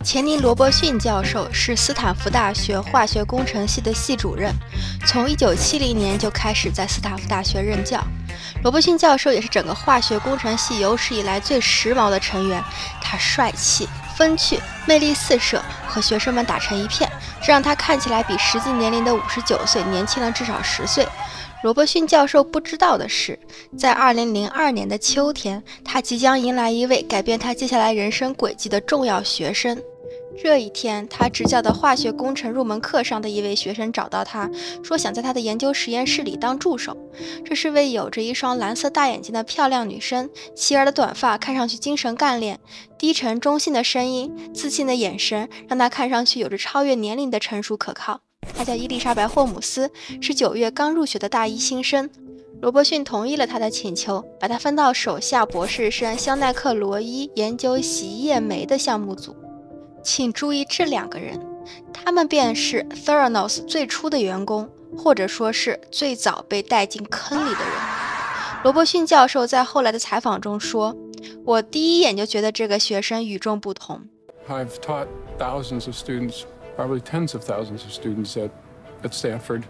钱尼·罗伯逊教授是斯坦福大学化学工程系的系主任，从1970年就开始在斯坦福大学任教。罗伯逊教授也是整个化学工程系有史以来最时髦的成员，他帅气、风趣、魅力四射，和学生们打成一片，这让他看起来比实际年龄的59岁年轻了至少10岁。罗伯逊教授不知道的是，在2002年的秋天，他即将迎来一位改变他接下来人生轨迹的重要学生。这一天，他执教的化学工程入门课上的一位学生找到他，说想在他的研究实验室里当助手。这是位有着一双蓝色大眼睛的漂亮女生，齐耳的短发看上去精神干练，低沉中性的声音，自信的眼神，让她看上去有着超越年龄的成熟可靠。她叫伊丽莎白·霍姆斯，是9月刚入学的大一新生。罗伯逊同意了他的请求，把他分到手下博士生香奈克·罗伊研究洗衣液酶的项目组。请注意这2个人，他们便是 Theranos 最初的员工，或者说是最早被带进坑里的人。罗伯逊教授在后来的采访中说，我第一眼就觉得这个学生与众不同。 I've taught thousands of students, probably tens of thousands of students at Stanford,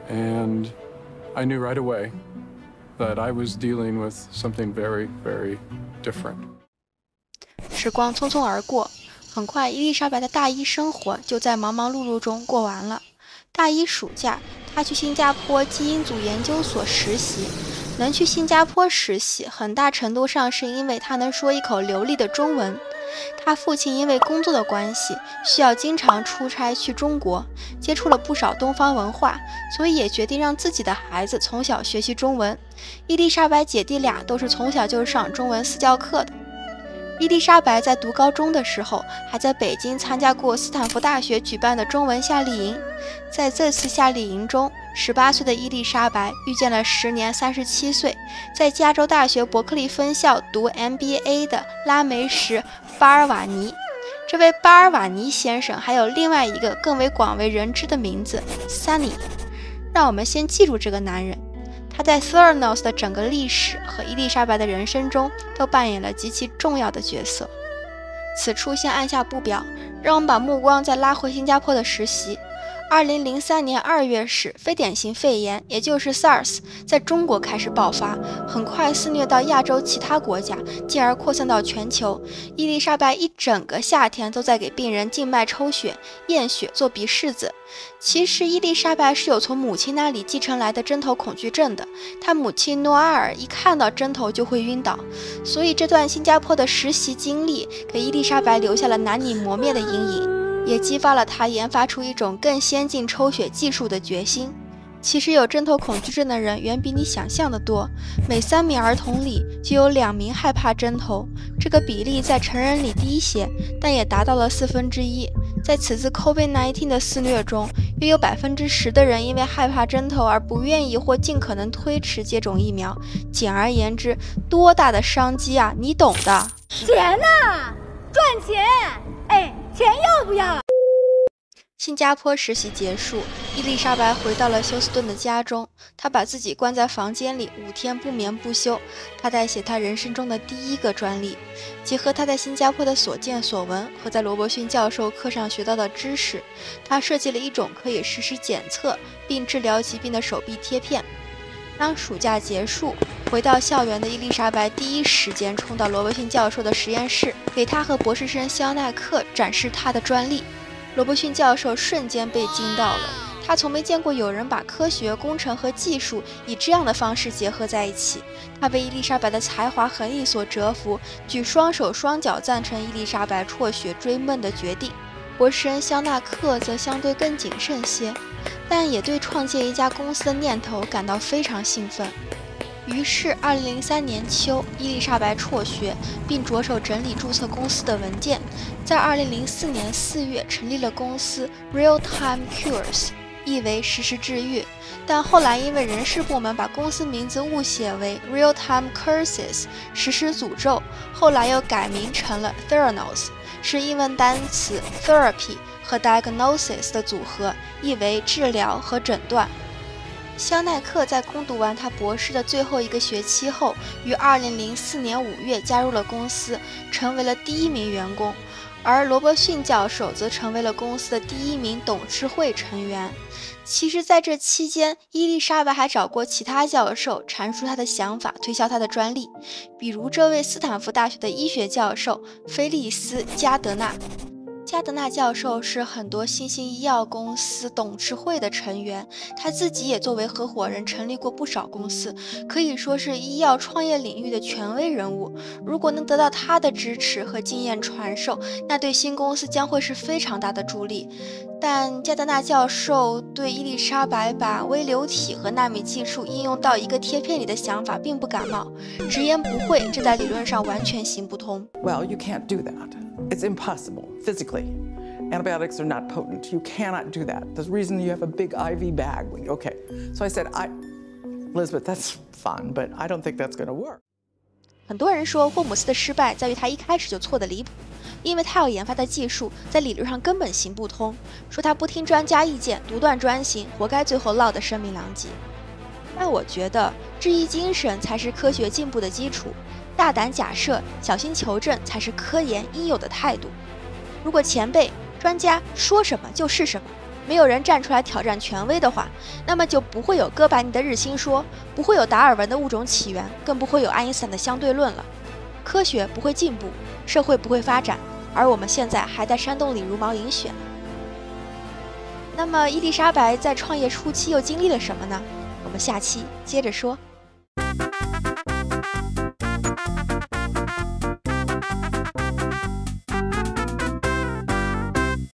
and I knew right away that I was dealing with something very, very different. 时光匆匆而过，很快伊丽莎白的大一生活就在忙忙碌碌中过完了。大一暑假，她去新加坡基因组研究所实习。能去新加坡实习，很大程度上是因为她能说一口流利的中文。他父亲因为工作的关系，需要经常出差去中国，接触了不少东方文化，所以也决定让自己的孩子从小学习中文。伊丽莎白姐弟俩都是从小就上中文私教课的。伊丽莎白在读高中的时候，还在北京参加过斯坦福大学举办的中文夏令营。在这次夏令营中，18岁的伊丽莎白遇见了时年37岁，在加州大学伯克利分校读 MBA 的拉梅什·巴尔瓦尼。这位巴尔瓦尼先生还有另外一个更为广为人知的名字 Sunny。让我们先记住这个男人。他在 Theranos 的整个历史和伊丽莎白的人生中都扮演了极其重要的角色。此处先按下不表，让我们把目光再拉回新加坡的实习。2003年2月时，非典型肺炎，也就是 SARS 在中国开始爆发，很快肆虐到亚洲其他国家，进而扩散到全球。伊丽莎白一整个夏天都在给病人静脉抽血、验血、做鼻拭子。其实伊丽莎白是有从母亲那里继承来的针头恐惧症的，她母亲诺阿尔一看到针头就会晕倒，所以这段新加坡的实习经历给伊丽莎白留下了难以磨灭的阴影，也激发了她研发出一种更先进抽血技术的决心。其实有针头恐惧症的人远比你想象的多，每3名儿童里就有2名害怕针头，这个比例在成人里低些，但也达到了1/4。在此次 COVID-19 的肆虐中，约有10%的人因为害怕针头而不愿意或尽可能推迟接种疫苗。简而言之，多大的商机啊，你懂的。钱呐，赚钱，哎，钱要不要？新加坡实习结束，伊丽莎白回到了休斯顿的家中。她把自己关在房间里5天不眠不休。她在写她人生中的第1个专利，结合她在新加坡的所见所闻和在罗伯逊教授课上学到的知识，她设计了一种可以实时检测并治疗疾病的手臂贴片。当暑假结束，回到校园的伊丽莎白第一时间冲到罗伯逊教授的实验室，给他和博士生香奈克展示他的专利。罗伯逊教授瞬间被惊到了，他从没见过有人把科学、工程和技术以这样的方式结合在一起。他被伊丽莎白的才华横溢所折服，举双手双脚赞成伊丽莎白辍学追梦的决定。博士生香纳克则相对更谨慎些，但也对创建一家公司的念头感到非常兴奋。于是2003年秋，伊丽莎白辍学，并着手整理注册公司的文件。在2004年4月成立了公司 Real Time Cures， 意为实时治愈。但后来因为人事部门把公司名字误写为 Real Time Curses， 实时诅咒，后来又改名成了 Theranos， 是英文单词 therapy 和 diagnosis 的组合，意为治疗和诊断。香奈克在攻读完他博士的最后1个学期后，于2004年5月加入了公司，成为了第1名员工。而罗伯逊教授则成为了公司的第1名董事会成员。其实在这期间，伊丽莎白还找过其他教授阐述她的想法，推销她的专利，比如这位斯坦福大学的医学教授菲利斯·加德纳。加德纳教授是很多新兴医药公司董事会的成员，他自己也作为合伙人成立过不少公司，可以说是医药创业领域的权威人物。如果能得到他的支持和经验传授，那对新公司将会是非常大的助力。但加德纳教授对伊丽莎白把微流体和纳米技术应用到一个贴片里的想法并不感冒，直言不讳，这在理论上完全行不通。 Well, you can't do that. It's impossible, physically. Antibiotics are not potent. You cannot do that. There's a reason you have a big IV bag. Okay. So I said, Elizabeth, that's fun, but I don't think that's going to work. 很多人说霍姆斯的失败在于他一开始就错得离谱，因为他要研发的技术在理论上根本行不通，说他不听专家意见，独断专行，活该最后落得声名狼藉。但我觉得质疑精神才是科学进步的基础，大胆假设，小心求证才是科研应有的态度。如果前辈、专家说什么就是什么，没有人站出来挑战权威的话，那么就不会有哥白尼的日心说，不会有达尔文的物种起源，更不会有爱因斯坦的相对论了。科学不会进步，社会不会发展，而我们现在还在山洞里茹毛饮血呢。那么伊丽莎白在创业初期又经历了什么呢？我们下期接着说。